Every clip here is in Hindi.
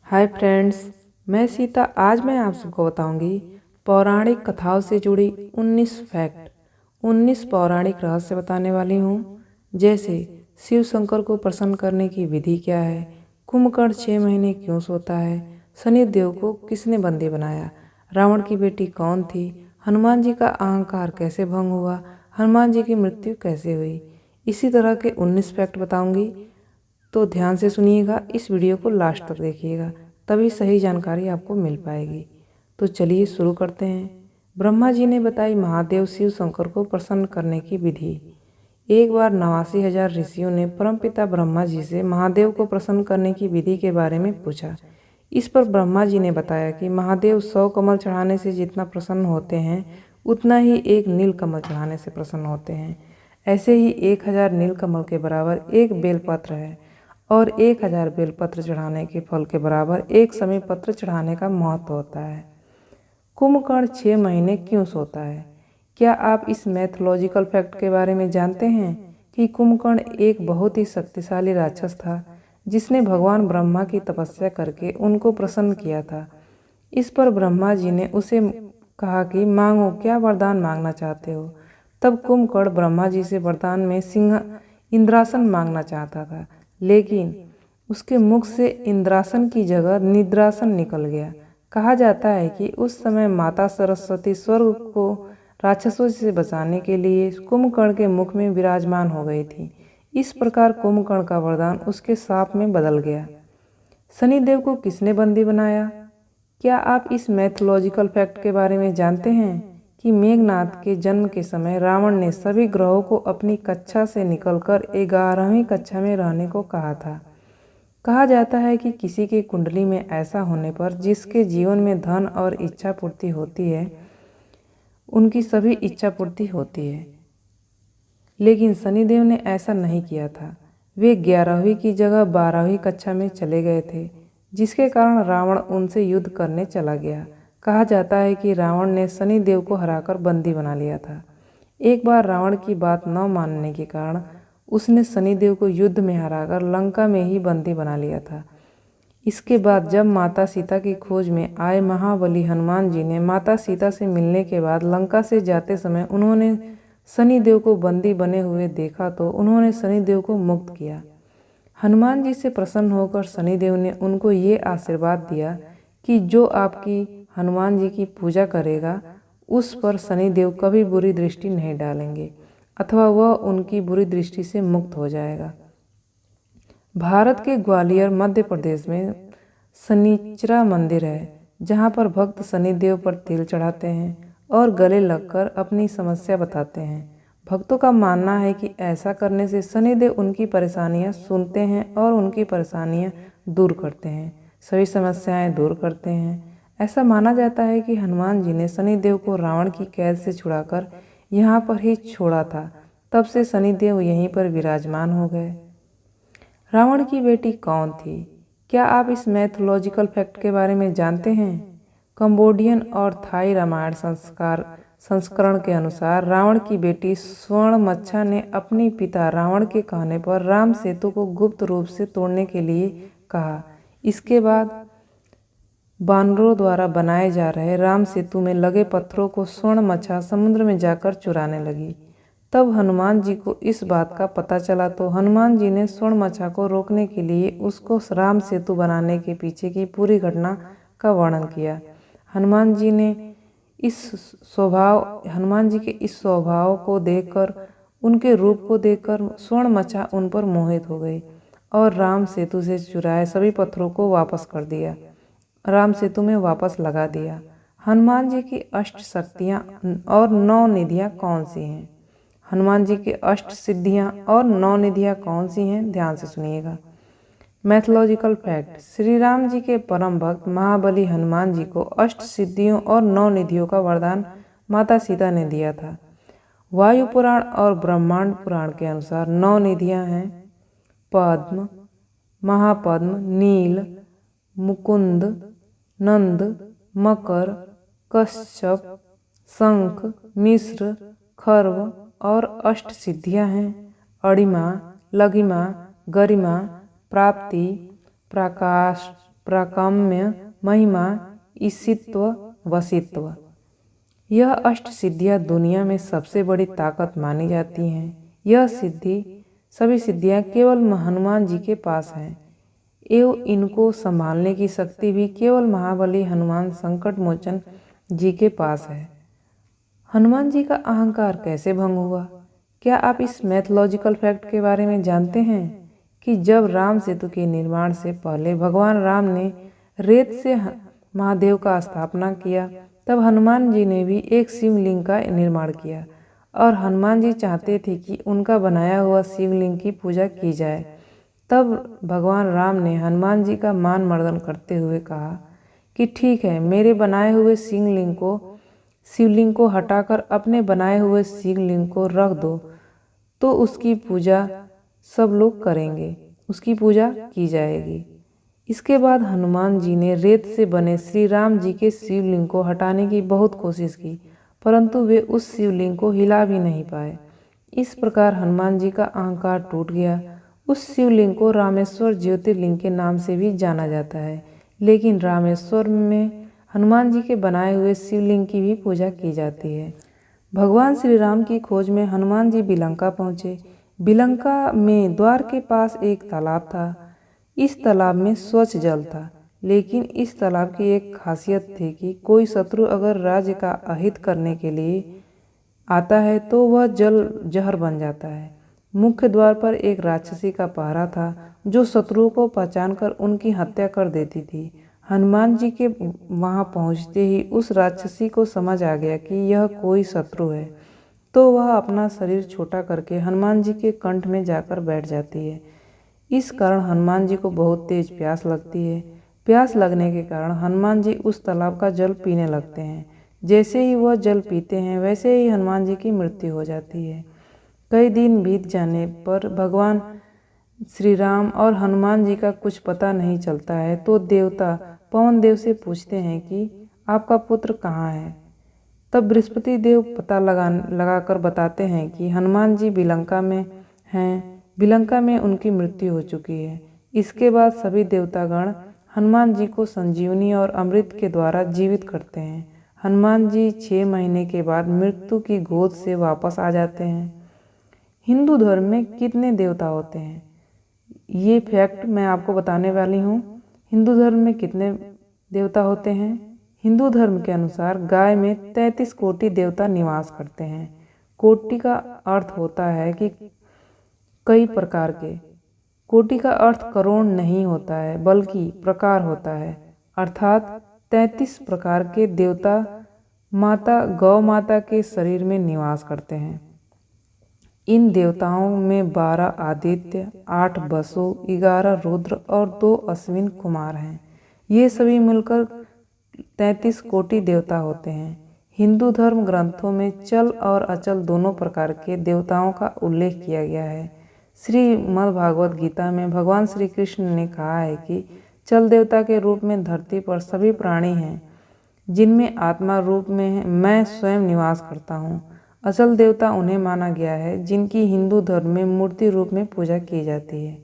हाय फ्रेंड्स, मैं सीता। आज मैं आप सबको बताऊंगी पौराणिक कथाओं से जुड़ी 19 पौराणिक रहस्य बताने वाली हूँ। जैसे शिव शंकर को प्रसन्न करने की विधि क्या है, कुंभकर्ण 6 महीने क्यों सोता है, शनिदेव को किसने बंदी बनाया, रावण की बेटी कौन थी, हनुमान जी का अहंकार कैसे भंग हुआ, हनुमान जी की मृत्यु कैसे हुई। इसी तरह के 19 फैक्ट बताऊंगी, तो ध्यान से सुनिएगा। इस वीडियो को लास्ट तक देखिएगा, तभी सही जानकारी आपको मिल पाएगी। तो चलिए शुरू करते हैं। ब्रह्मा जी ने बताई महादेव शिव शंकर को प्रसन्न करने की विधि। एक बार 89,000 ऋषियों ने परमपिता ब्रह्मा जी से महादेव को प्रसन्न करने की विधि के बारे में पूछा। इस पर ब्रह्मा जी ने बताया कि महादेव 100 कमल चढ़ाने से जितना प्रसन्न होते हैं, उतना ही एक नील कमल चढ़ाने से प्रसन्न होते हैं। ऐसे ही 1000 नील कमल के बराबर एक बेलपत्र है, और 1000 बेलपत्र चढ़ाने के फल के बराबर एक समी पत्र चढ़ाने का महत्व होता है। कुंभकर्ण 6 महीने क्यों सोता है? क्या आप इस मैथोलॉजिकल फैक्ट के बारे में जानते हैं कि कुंभकर्ण एक बहुत ही शक्तिशाली राक्षस था, जिसने भगवान ब्रह्मा की तपस्या करके उनको प्रसन्न किया था। इस पर ब्रह्मा जी ने उसे कहा कि मांगो, क्या वरदान मांगना चाहते हो। तब कुंभकर्ण ब्रह्मा जी से वरदान में सिंह इंद्रासन मांगना चाहता था, लेकिन उसके मुख से इंद्रासन की जगह निद्रासन निकल गया। कहा जाता है कि उस समय माता सरस्वती स्वर्ग को राक्षसों से बचाने के लिए कुंभकर्ण के मुख में विराजमान हो गई थी। इस प्रकार कुंभकर्ण का वरदान उसके शाप में बदल गया। शनिदेव को किसने बंदी बनाया? क्या आप इस मैथोलॉजिकल फैक्ट के बारे में जानते हैं कि मेघनाद के जन्म के समय रावण ने सभी ग्रहों को अपनी कक्षा से निकलकर 11वीं कक्षा में रहने को कहा था। कहा जाता है कि किसी की कुंडली में ऐसा होने पर जिसके जीवन में धन और इच्छा पूर्ति होती है, उनकी सभी इच्छा पूर्ति होती है। लेकिन शनिदेव ने ऐसा नहीं किया था। वे 11वीं की जगह 12वीं कक्षा में चले गए थे, जिसके कारण रावण उनसे युद्ध करने चला गया। कहा जाता है कि रावण ने शनिदेव को हराकर बंदी बना लिया था। एक बार रावण की बात न मानने के कारण उसने शनिदेव को युद्ध में हराकर लंका में ही बंदी बना लिया था। इसके बाद जब माता सीता की खोज में आए महाबली हनुमान जी ने माता सीता से मिलने के बाद लंका से जाते समय उन्होंने शनिदेव को बंदी बने हुए देखा, तो उन्होंने शनिदेव को मुक्त किया। हनुमान जी से प्रसन्न होकर शनिदेव ने उनको ये आशीर्वाद दिया कि जो आपकी हनुमान जी की पूजा करेगा, उस पर शनिदेव कभी बुरी दृष्टि नहीं डालेंगे, अथवा वह उनकी बुरी दृष्टि से मुक्त हो जाएगा। भारत के ग्वालियर मध्य प्रदेश में शनिचरा मंदिर है, जहाँ पर भक्त शनिदेव पर तिल चढ़ाते हैं और गले लगकर अपनी समस्या बताते हैं। भक्तों का मानना है कि ऐसा करने से शनिदेव उनकी परेशानियां सुनते हैं और उनकी परेशानियां दूर करते हैं, सभी समस्याएं दूर करते हैं। ऐसा माना जाता है कि हनुमान जी ने शनिदेव को रावण की कैद से छुड़ाकर यहाँ पर ही छोड़ा था। तब से शनिदेव यहीं पर विराजमान हो गए। रावण की बेटी कौन थी? क्या आप इस मैथोलॉजिकल फैक्ट के बारे में जानते हैं? कंबोडियन और थाई रामायण संस्करण के अनुसार रावण की बेटी स्वर्णमच्छा ने अपनी पिता रावण के कहने पर राम सेतु को गुप्त रूप से तोड़ने के लिए कहा। इसके बाद बानरों द्वारा बनाए जा रहे राम सेतु में लगे पत्थरों को स्वर्णमच्छा समुद्र में जाकर चुराने लगी। तब हनुमान जी को इस बात का पता चला, तो हनुमान जी ने स्वर्णमच्छा को रोकने के लिए उसको राम सेतु बनाने के पीछे की पूरी घटना का वर्णन किया। हनुमान जी के इस स्वभाव को देखकर, उनके रूप को देखकर स्वर्णमच्छा उन पर मोहित हो गई और राम सेतु से चुराए सभी पत्थरों को वापस कर दिया, राम सेतु में वापस लगा दिया। हनुमान जी की अष्ट शक्तियाँ और 9 निधियाँ कौन सी हैं? हनुमान जी की अष्ट सिद्धियाँ और 9 निधियाँ कौन सी हैं? ध्यान से सुनिएगा। मैथोलॉजिकल फैक्ट: श्री राम जी के परम भक्त महाबली हनुमान जी को अष्ट सिद्धियों और 9 निधियों का वरदान माता सीता ने दिया था। वायु पुराण और ब्रह्मांड पुराण के अनुसार 9 निधियां हैं: पद्म, महापद्म, नील, मुकुंद, नंद, मकर, कश्यप, शंख, मिश्र, खर्व। और अष्ट सिद्धियां हैं अणिमा, लघिमा, गरिमा, प्राप्ति, प्राकाम्य, महिमा, ईशित्व, वशित्व। यह अष्ट सिद्धियाँ दुनिया में सबसे बड़ी ताकत मानी जाती हैं। यह सभी सिद्धियाँ केवल हनुमान जी के पास हैं एवं इनको संभालने की शक्ति भी केवल महाबली हनुमान संकट मोचन जी के पास है। हनुमान जी का अहंकार कैसे भंग हुआ? क्या आप इस मैथोलॉजिकल फैक्ट के बारे में जानते हैं कि जब राम सेतु के निर्माण से पहले भगवान राम ने रेत से महादेव का स्थापना किया, तब हनुमान जी ने भी एक शिवलिंग का निर्माण किया और हनुमान जी चाहते थे कि उनका बनाया हुआ शिवलिंग की पूजा की जाए। तब भगवान राम ने हनुमान जी का मान मर्दन करते हुए कहा कि ठीक है, मेरे बनाए हुए शिवलिंग को हटाकर अपने बनाए हुए शिवलिंग को रख दो, तो उसकी पूजा सब लोग करेंगे, उसकी पूजा की जाएगी। इसके बाद हनुमान जी ने रेत से बने श्री राम जी के शिवलिंग को हटाने की बहुत कोशिश की, परंतु वे उस शिवलिंग को हिला भी नहीं पाए। इस प्रकार हनुमान जी का अहंकार टूट गया। उस शिवलिंग को रामेश्वर ज्योतिर्लिंग के नाम से भी जाना जाता है, लेकिन रामेश्वर में हनुमान जी के बनाए हुए शिवलिंग की भी पूजा की जाती है। भगवान श्री राम की खोज में हनुमान जी बिलंका पहुँचे। बिलंका में द्वार के पास एक तालाब था। इस तालाब में स्वच्छ जल था, लेकिन इस तालाब की एक खासियत थी कि कोई शत्रु अगर राज्य का अहित करने के लिए आता है तो वह जल जहर बन जाता है। मुख्य द्वार पर एक राक्षसी का पहरा था जो शत्रुओं को पहचानकर उनकी हत्या कर देती थी। हनुमान जी के वहां पहुंचते ही उस राक्षसी को समझ आ गया कि यह कोई शत्रु है, तो वह अपना शरीर छोटा करके हनुमान जी के कंठ में जाकर बैठ जाती है। इस कारण हनुमान जी को बहुत तेज प्यास लगती है। प्यास लगने के कारण हनुमान जी उस तालाब का जल पीने लगते हैं। जैसे ही वह जल पीते हैं, वैसे ही हनुमान जी की मृत्यु हो जाती है। कई दिन बीत जाने पर भगवान श्री राम और हनुमान जी का कुछ पता नहीं चलता है, तो देवता पवन देव से पूछते हैं कि आपका पुत्र कहाँ है। तब बृहस्पति देव पता लगाकर बताते हैं कि हनुमान जी बिलंका में हैं। बिलंका में उनकी मृत्यु हो चुकी है। इसके बाद सभी देवतागण हनुमान जी को संजीवनी और अमृत के द्वारा जीवित करते हैं। हनुमान जी 6 महीने के बाद मृत्यु की गोद से वापस आ जाते हैं। हिंदू धर्म में कितने देवता होते हैं, ये फैक्ट मैं आपको बताने वाली हूँ। हिंदू धर्म में कितने देवता होते हैं? हिंदू धर्म के अनुसार गाय में 33 कोटि देवता निवास करते हैं। कोटि का अर्थ होता है कि कई प्रकार के। कोटि का अर्थ करोड़ नहीं होता है, बल्कि प्रकार होता है, अर्थात 33 प्रकार के देवता माता गौ माता के शरीर में निवास करते हैं। इन देवताओं में 12 आदित्य, 8 वसु, 11 रुद्र और 2 अश्विन कुमार हैं। ये सभी मिलकर 33 कोटि देवता होते हैं। हिंदू धर्म ग्रंथों में चल और अचल दोनों प्रकार के देवताओं का उल्लेख किया गया है। श्रीमद् भागवत गीता में भगवान श्री कृष्ण ने कहा है कि चल देवता के रूप में धरती पर सभी प्राणी हैं, जिनमें आत्मा रूप में मैं स्वयं निवास करता हूँ। अचल देवता उन्हें माना गया है जिनकी हिंदू धर्म में मूर्ति रूप में पूजा की जाती है।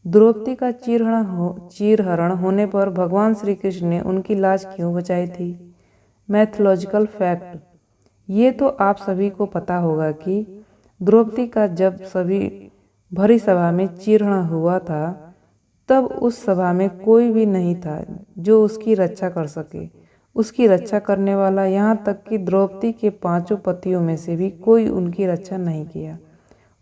द्रौपदी का चीरहरण होने पर भगवान श्री कृष्ण ने उनकी लाज क्यों बचाई थी? मैथोलॉजिकल फैक्ट, ये तो आप सभी को पता होगा कि द्रौपदी का जब सभी भरी सभा में चीरहरण हुआ था, तब उस सभा में कोई भी नहीं था जो उसकी रक्षा कर सके। उसकी रक्षा करने वाला, यहाँ तक कि द्रौपदी के 5 पतियों में से भी कोई उनकी रक्षा नहीं किया।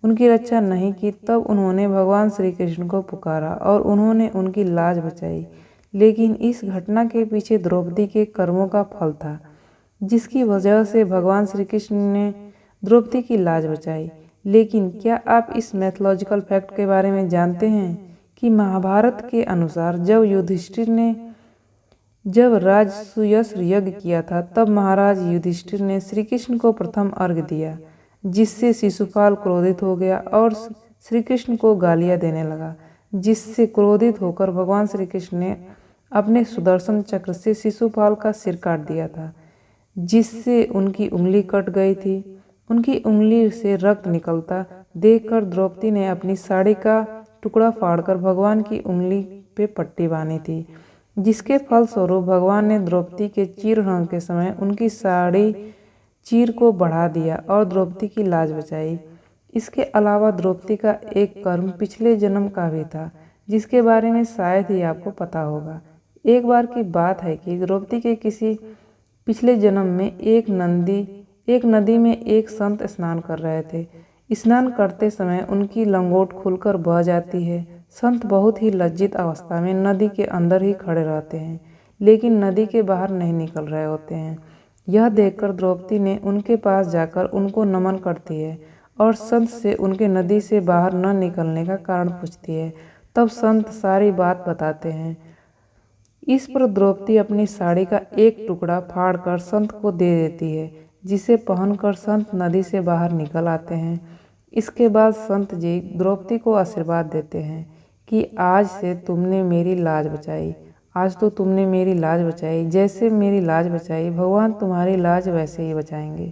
उनकी रक्षा नहीं की, तब उन्होंने भगवान श्री कृष्ण को पुकारा और उन्होंने उनकी लाज बचाई। लेकिन इस घटना के पीछे द्रौपदी के कर्मों का फल था, जिसकी वजह से भगवान श्री कृष्ण ने द्रौपदी की लाज बचाई। लेकिन क्या आप इस मैथोलॉजिकल फैक्ट के बारे में जानते हैं कि महाभारत के अनुसार जब युधिष्ठिर ने राजसूयश यज्ञ किया था, तब महाराज युधिष्ठिर ने श्री कृष्ण को प्रथम अर्घ्य दिया, जिससे शिशुपाल क्रोधित हो गया और श्री कृष्ण को गालियां देने लगा, जिससे क्रोधित होकर भगवान श्री कृष्ण ने अपने सुदर्शन चक्र से शिशुपाल का सिर काट दिया था, जिससे उनकी उंगली कट गई थी। उनकी उंगली से रक्त निकलता देखकर द्रौपदी ने अपनी साड़ी का टुकड़ा फाड़कर भगवान की उंगली पे पट्टी बांधी थी। जिसके फलस्वरूप भगवान ने द्रौपदी के चीरहरण के समय उनकी साड़ी चीर को बढ़ा दिया और द्रौपदी की लाज बचाई। इसके अलावा द्रौपदी का एक कर्म पिछले जन्म का भी था, जिसके बारे में शायद ही आपको पता होगा। एक बार की बात है कि द्रौपदी के किसी पिछले जन्म में एक नदी में एक संत स्नान कर रहे थे। स्नान करते समय उनकी लंगोट खुलकर बह जाती है। संत बहुत ही लज्जित अवस्था में नदी के अंदर ही खड़े रहते हैं, लेकिन नदी के बाहर नहीं निकल रहे होते हैं। यह देखकर द्रौपदी ने उनके पास जाकर उनको नमन करती है और संत से उनके नदी से बाहर न निकलने का कारण पूछती है। तब संत सारी बात बताते हैं। इस पर द्रौपदी अपनी साड़ी का एक टुकड़ा फाड़कर संत को दे देती है, जिसे पहनकर संत नदी से बाहर निकल आते हैं। इसके बाद संत जी द्रौपदी को आशीर्वाद देते हैं कि आज से तुमने मेरी लाज बचाई। आज तो तुमने मेरी लाज बचाई, जैसे मेरी लाज बचाई भगवान तुम्हारी लाज वैसे ही बचाएंगे।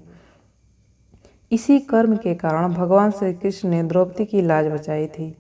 इसी कर्म के कारण भगवान श्री कृष्ण ने द्रौपदी की लाज बचाई थी।